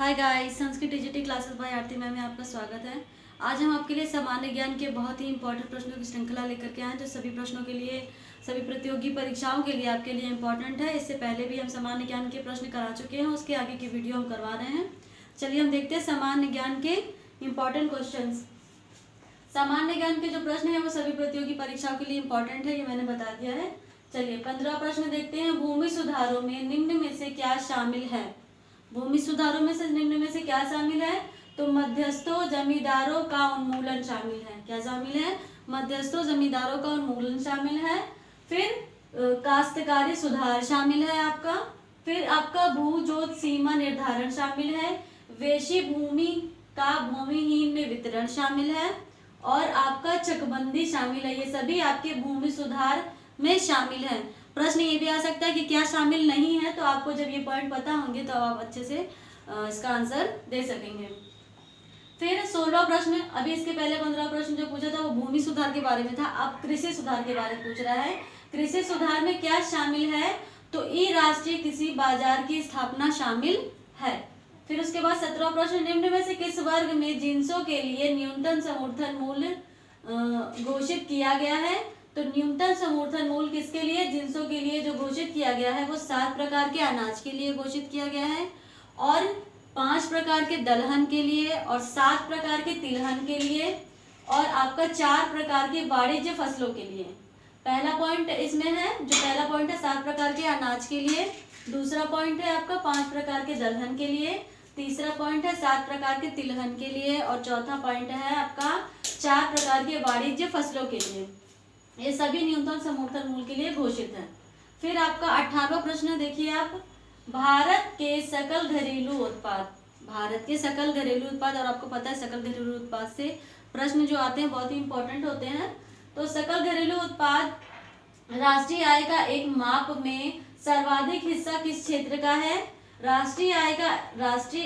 Hi guys, Sanskrit digital classes bye आरती ma'am में आपका स्वागत है। आज हम आपके लिए सामान्य ज्ञान के बहुत ही इंपॉर्टेंट प्रश्नों की श्रृंखला लेकर के आए हैं जो सभी प्रश्नों के लिए, सभी प्रतियोगी परीक्षाओं के लिए आपके लिए इंपॉर्टेंट है। इससे पहले भी हम सामान्य ज्ञान के प्रश्न करा चुके हैं, उसके आगे की वीडियो हम करवा रहे हैं। चलिए हम देखते हैं सामान्य ज्ञान के इम्पॉर्टेंट क्वेश्चन। सामान्य ज्ञान के जो प्रश्न है वो सभी प्रतियोगी परीक्षाओं के लिए इंपॉर्टेंट है, ये मैंने बता दिया है। चलिए 15 प्रश्न देखते हैं। भूमि सुधारों में निम्न में से क्या शामिल है? भूमि सुधारों में से निम्न में से क्या शामिल है? तो मध्यस्थों जमींदारों का उन्मूलन शामिल है। क्या शामिल है? मध्यस्थों जमींदारों का उन्मूलन शामिल है। फिर काश्तकारी सुधार शामिल है आपका। फिर आपका भू जोत सीमा निर्धारण शामिल है। वेशी भूमि का भूमिहीन में वितरण शामिल है और आपका चकबंदी शामिल है। ये सभी आपके भूमि सुधार में शामिल है। प्रश्न ये भी आ सकता है कि क्या शामिल नहीं है, तो आपको जब ये पॉइंट पता होंगे तो आप अच्छे से इसका आंसर दे सकेंगे। फिर 16 प्रश्न, अभी इसके पहले 15 प्रश्न जो पूछा था वो भूमि सुधार के बारे में था, अब कृषि सुधार के बारे में पूछ रहा है। कृषि सुधार में क्या शामिल है? तो ई राष्ट्रीय कृषि बाजार की स्थापना शामिल है। फिर उसके बाद 17 प्रश्न, निम्न में से किस वर्ग में जिंसों के लिए न्यूनतम समर्थन मूल्य घोषित किया गया है? तो न्यूनतम समर्थन मूल्य किसके लिए? जिंसों के लिए जो घोषित किया गया है वो 7 प्रकार के अनाज के लिए घोषित किया गया है और 5 प्रकार के दलहन के लिए और 7 प्रकार के तिलहन के लिए और आपका 4 प्रकार के वाणिज्य फसलों के लिए। पहला पॉइंट इसमें है, जो पहला पॉइंट है 7 प्रकार के अनाज के लिए, दूसरा पॉइंट है आपका 5 प्रकार के दलहन के लिए, तीसरा पॉइंट है 7 प्रकार के तिलहन के लिए और चौथा पॉइंट है आपका 4 प्रकार के वाणिज्य फसलों के लिए। ये सभी न्यूनतम समर्थन मूल्य के लिए घोषित है। फिर आपका 18वां प्रश्न देखिए आप, भारत के सकल घरेलू उत्पाद, भारत के सकल घरेलू उत्पाद, और आपको पता है सकल घरेलू उत्पाद से प्रश्न जो आते हैं बहुत ही इंपॉर्टेंट होते हैं। तो सकल घरेलू उत्पाद राष्ट्रीय आय का एक माप में सर्वाधिक हिस्सा किस क्षेत्र का है? राष्ट्रीय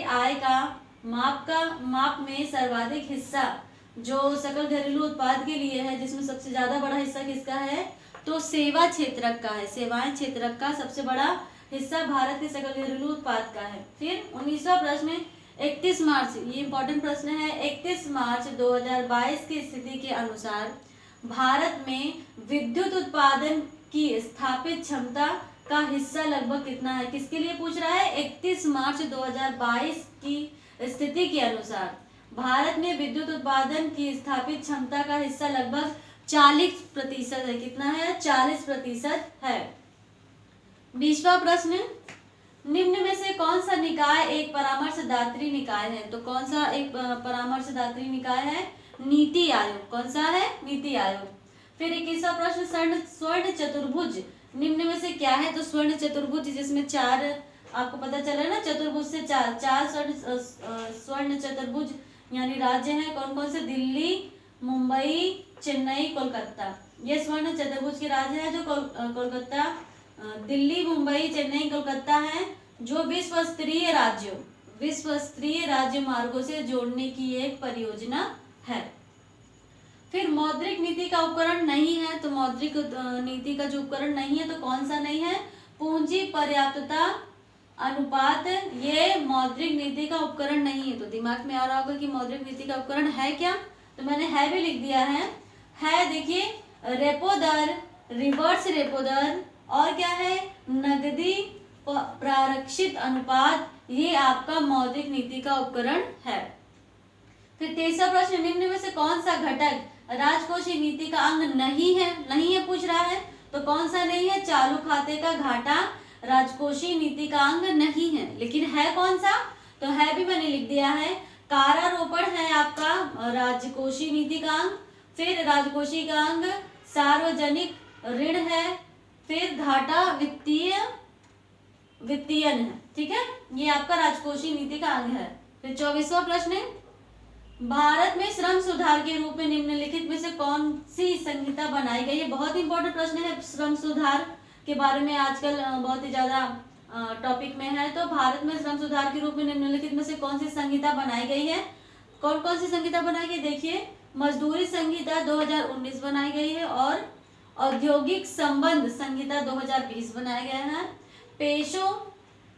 आय का माप में सर्वाधिक हिस्सा जो सकल घरेलू उत्पाद के लिए है, जिसमें सबसे ज्यादा बड़ा हिस्सा किसका है? तो सेवा क्षेत्रक का है। सेवाएं क्षेत्रक का सबसे बड़ा हिस्सा भारत के सकल घरेलू उत्पाद का है। फिर 19वां प्रश्न, 31 मार्च, ये इंपॉर्टेंट प्रश्न है, 31 मार्च 2022 की स्थिति के अनुसार भारत में विद्युत उत्पादन की स्थापित क्षमता का हिस्सा लगभग कितना है? किसके लिए पूछ रहा है? 31 मार्च 2022 की स्थिति के अनुसार भारत में विद्युत उत्पादन की स्थापित क्षमता का हिस्सा लगभग 40% है। कितना है? 40% है। 20वां प्रश्न, निम्न में से कौन सा निकाय एक परामर्शदात्री निकाय है? तो कौन सा एक परामर्शदात्री निकाय है? नीति आयोग। कौन सा है? नीति आयोग। फिर 21वां प्रश्न, स्वर्ण चतुर्भुज निम्न में से क्या है? तो स्वर्ण चतुर्भुज जिसमें 4, आपको पता चला ना, चतुर्भुज से 4 स्वर्ण चतुर्भुज यानी राज्य हैं कौन कौन से? दिल्ली, मुंबई, चेन्नई, कोलकाता। ये स्वर्ण चतुर्भुज के राज्य है जो कोलकाता, दिल्ली, मुंबई, चेन्नई, कोलकाता है, जो विश्व स्तरीय राज्य मार्गों से जोड़ने की एक परियोजना है। फिर मौद्रिक नीति का उपकरण नहीं है, तो मौद्रिक नीति का जो उपकरण नहीं है तो कौन सा नहीं है? पूंजी पर्याप्तता अनुपात, ये मौद्रिक नीति का उपकरण नहीं है। तो दिमाग में आ रहा होगा कि मौद्रिक नीति का उपकरण है क्या, तो मैंने है भी लिख दिया है। देखिए, रेपो दर, रिवर्स रेपो दर और क्या है? नगदी प्रारक्षित अनुपात, ये आपका मौद्रिक नीति का उपकरण है। फिर 23वां प्रश्न, निम्न में से कौन सा घटक राजकोषीय नीति का अंग नहीं है पूछ रहा है। तो कौन सा नहीं है? चालू खाते का घाटा राजकोषीय नीति का अंग नहीं है, लेकिन है कौन सा? तो है भी मैंने लिख दिया है। कारारोपण है आपका राजकोषीय नीति का अंग। फिर राजकोषीय का अंग सार्वजनिक ऋण है। फिर घाटा वित्तीयन है। ठीक है, ये आपका राजकोषीय नीति का अंग है। फिर 24वां प्रश्न, भारत में श्रम सुधार के रूप में निम्नलिखित में से कौन सी संहिता बनाई गई है? बहुत इंपॉर्टेंट प्रश्न है, श्रम सुधार के बारे में आजकल बहुत ही ज्यादा टॉपिक में है। तो भारत में श्रम सुधार के रूप में निम्नलिखित में से कौन सी संहिता बनाई गई है? कौन कौन सी संहिता बनाई गई? देखिए, मजदूरी संहिता 2019 बनाई गई है और औद्योगिक संबंध संहिता 2020 बनाया गया है। पेशों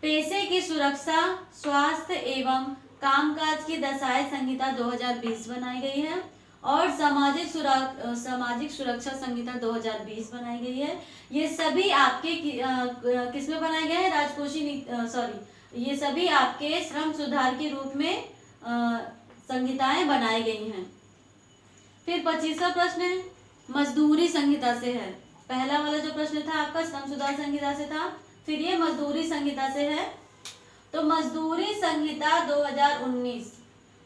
पेशे की सुरक्षा, स्वास्थ्य एवं कामकाज की दशाएं संहिता 2020 बनाई गई है और सामाजिक सुरक्षा संहिता 2020 बनाई गई है। ये सभी आपके किसमें बनाए गए हैं? राजकोषीय ये सभी आपके श्रम सुधार के रूप में संहिताएं बनाई गई हैं। फिर 25वां प्रश्न है मजदूरी संहिता से है। पहला वाला जो प्रश्न था आपका श्रम सुधार संहिता से था, फिर ये मजदूरी संहिता से है। तो मजदूरी संहिता 2019,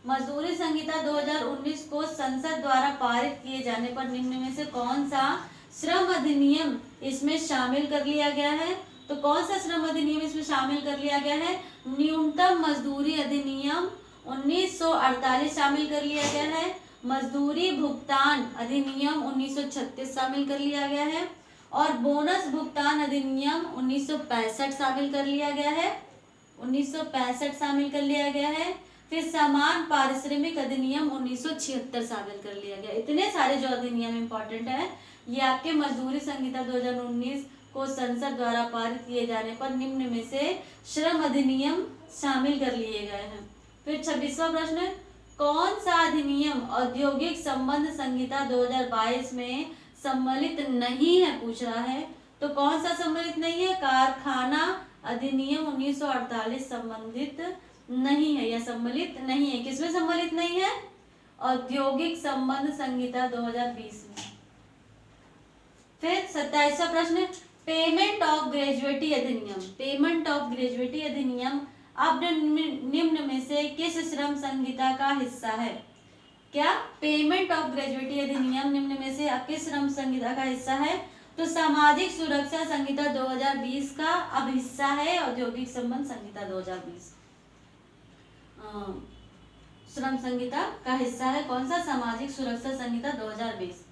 मजदूरी संहिता 2019 को संसद द्वारा पारित किए जाने पर निम्न में से कौन सा श्रम अधिनियम इसमें शामिल कर लिया गया है? तो कौन सा श्रम अधिनियम इसमें शामिल कर लिया गया है? न्यूनतम मजदूरी अधिनियम 1948 शामिल कर लिया गया है। मजदूरी भुगतान अधिनियम 1936 शामिल कर लिया गया है और बोनस भुगतान अधिनियम 1965 शामिल कर लिया गया है। 1965 शामिल कर लिया गया है। फिर समान पारिश्रमिक अधिनियम 1976 शामिल कर लिया गया। इतने सारे जो अधिनियम इंपॉर्टेंट है ये आपके मजदूरी संहिता 2019 को संसद द्वारा पारित किए जाने पर निम्न में से श्रम अधिनियम शामिल कर लिए गए हैं। फिर 26वां प्रश्न, कौन सा अधिनियम औद्योगिक संबंध संहिता 2022 में सम्मिलित नहीं है पूछ रहा है। तो कौन सा सम्मिलित नहीं है? कारखाना अधिनियम 1948 संबंधित नहीं है या सम्मिलित नहीं है। किसमें सम्मिलित नहीं है? औद्योगिक संबंध संहिता 2020 में। फिर 27वां प्रश्न, पेमेंट ऑफ ग्रेजुएटी अधिनियम। पेमेंट ऑफ ग्रेजुएटी अधिनियम अब निम्न में से किस श्रम संहिता का हिस्सा है? क्या पेमेंट ऑफ ग्रेजुएटी अधिनियम निम्न में से किस श्रम संहिता का हिस्सा है? तो सामाजिक सुरक्षा संहिता 2020 का अब हिस्सा है औद्योगिक संबंध संहिता 2020। श्रम संहिता का हिस्सा है कौन सा? सामाजिक सुरक्षा संहिता 2020।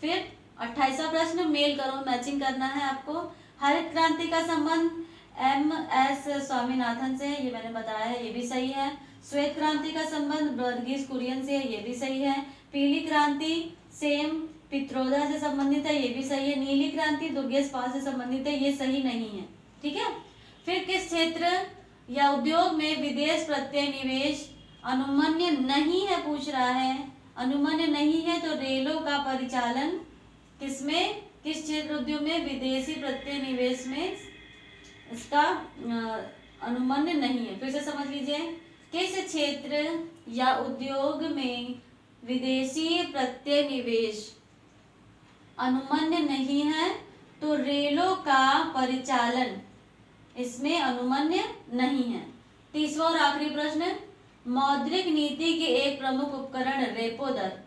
फिर 28वां प्रश्न, मेल करो, मैचिंग करना है आपको। हरित क्रांति का संबंध MS स्वामीनाथन से है, ये मैंने बताया है, ये भी सही है। श्वेत क्रांति का संबंध वर्गीस कुरियन से है, ये भी सही है। पीली क्रांति सेम पित्रोदा से संबंधित है, ये भी सही है। नीली क्रांति दुर्गेश पाल से संबंधित है, ये सही नहीं है। ठीक है। फिर किस क्षेत्र या उद्योग में विदेश प्रत्यय निवेश अनुमन्य नहीं है पूछ रहा है। अनुमन्य नहीं है तो रेलों का परिचालन किसमें, किस क्षेत्र उद्योग में? विदेशी प्रत्यय निवेश में इसका अनुमन्य नहीं है। फिर से समझ लीजिए, किस क्षेत्र या उद्योग में विदेशी प्रत्यय निवेश अनुमन्य नहीं है तो रेलों का परिचालन इसमें अनुमन्य नहीं है। 30वां और आखिरी प्रश्न, मौद्रिक नीति के एक प्रमुख उपकरण रेपो दर।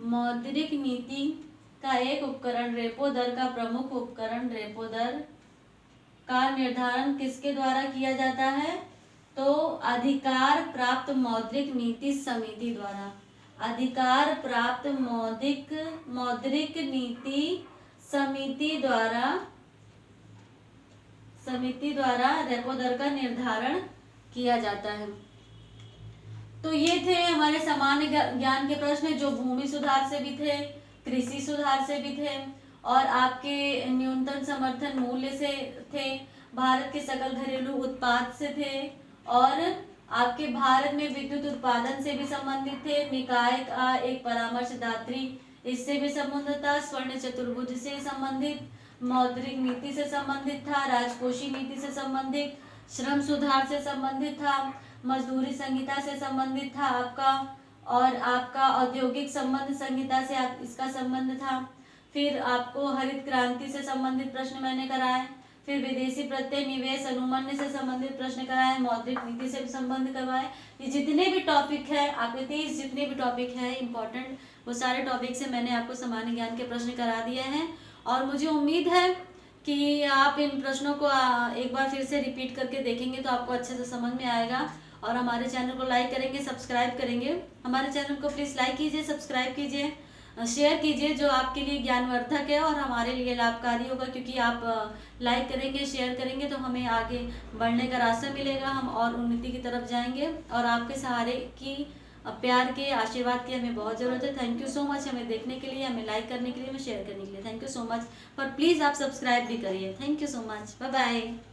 मौद्रिक नीति का एक उपकरण रेपो दर का प्रमुख उपकरण रेपो दर का निर्धारण किसके द्वारा किया जाता है? तो अधिकार प्राप्त मौद्रिक नीति समिति द्वारा। अधिकार प्राप्त मौद्रिक नीति समिति द्वारा रेपो दर का निर्धारण किया जाता है। तो ये थे हमारे सामान्य ज्ञान के प्रश्न जो भूमि सुधार से भी थे, कृषि सुधार से भी थे और आपके न्यूनतम समर्थन मूल्य से थे, भारत के सकल घरेलू उत्पाद से थे और आपके भारत में विद्युत उत्पादन से भी संबंधित थे। निकाय का एक परामर्शदात्री इससे भी संबंधित था। स्वर्ण चतुर्भुज से संबंधित, मौद्रिक नीति से संबंधित था, राजकोषीय नीति से संबंधित, श्रम सुधार से संबंधित था, मजदूरी संहिता से संबंधित था आपका और आपका औद्योगिक संबंध संहिता से इसका संबंध था। फिर आपको हरित क्रांति से संबंधित प्रश्न मैंने कराए, फिर विदेशी प्रत्यय निवेश अनुमन्य से संबंधित प्रश्न कराए, मौद्रिक नीति से संबंध करवाए। ये जितने भी टॉपिक है आपके 30 जितने भी टॉपिक है इम्पोर्टेंट, वो सारे टॉपिक से मैंने आपको सामान्य ज्ञान के प्रश्न करा दिए हैं और मुझे उम्मीद है कि आप इन प्रश्नों को एक बार फिर से रिपीट करके देखेंगे तो आपको अच्छे से समझ में आएगा। और हमारे चैनल को लाइक करेंगे, सब्सक्राइब करेंगे। हमारे चैनल को प्लीज़ लाइक कीजिए, सब्सक्राइब कीजिए, शेयर कीजिए, जो आपके लिए ज्ञानवर्धक है और हमारे लिए लाभकारी होगा, क्योंकि आप लाइक करेंगे, शेयर करेंगे तो हमें आगे बढ़ने का रास्ता मिलेगा, हम और उन्नति की तरफ जाएंगे। और आपके सहारे की, प्यार के, आशीर्वाद की हमें बहुत ज़रूरत है। थैंक यू सो मच हमें देखने के लिए, हमें लाइक करने के लिए, हमें शेयर करने के लिए। Thank you so much. पर प्लीज़ आप सब्सक्राइब भी करिए। Thank you so much. Bye bye.